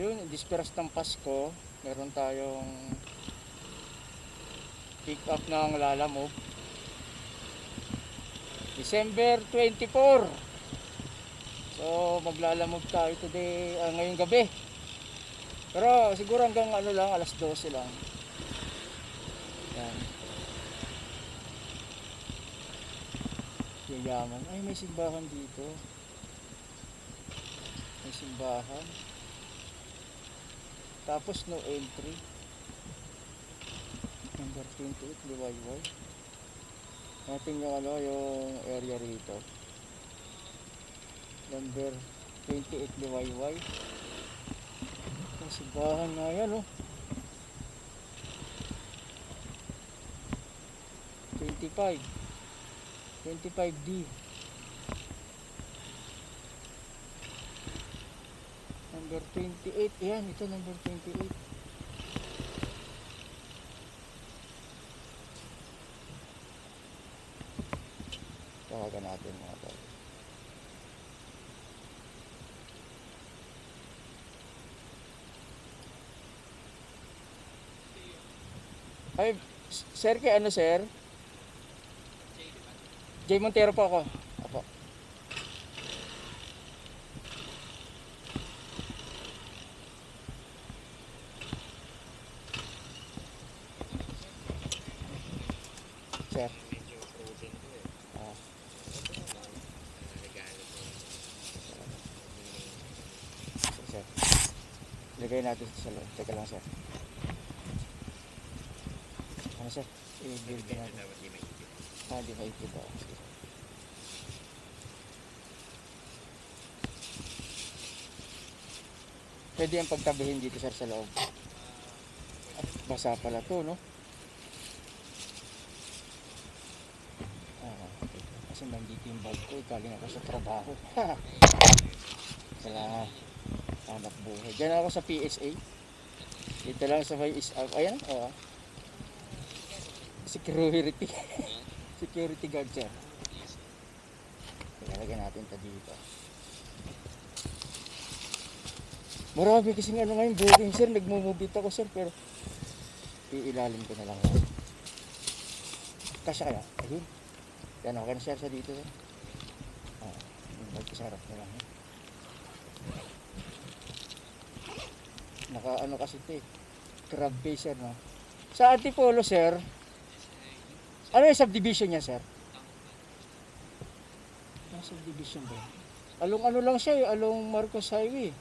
Ayun, disperas ng Pasko, meron tayong pick up ng Lalamove. December 24. So maglalamove tayo today, ngayong gabi. Pero siguro hanggang lang, alas 12 lang. Yan. Yayaman. Ay, may simbahan dito. May simbahan. Tapos no entry. Number 28, Liwayway. Natin yung yung area rito. Number 28, Liwayway. May simbahan na yan, oh. 25D. Number 28, yan, ito number 28. Tawagan natin mga tol. Ay, sir, kay ano, sir? Jay Montero po ako. Apo. Sir. Sir. Lagay natin sa loob. Teka lang, sir. Ano, sir? I-build natin. Di ba ito ba? Pwede yung pagtabihin dito, sir, sa loob. At basa pala to, no? Kasi nandito yung bag ko, galing ako sa trabaho. Kailangan anak buhay. Diyan ako sa PSA. Dito lang sa may ayan, security. Security guard, sir. Ilalagay natin ito dito. Marami kasi ngayon booking, sir. Nagmumubit ako, sir, pero iilalim ko na lang. Kasya kaya? Ayun. Yan, okay na, sir, sa dito, sir. Magkasarap na lang. Naka kasi ito, crab base, sir, no? Sa Antipolo, sir, ano yung subdivision niya, sir? Ang subdivision ba? Along lang siya, along Marcos Highway.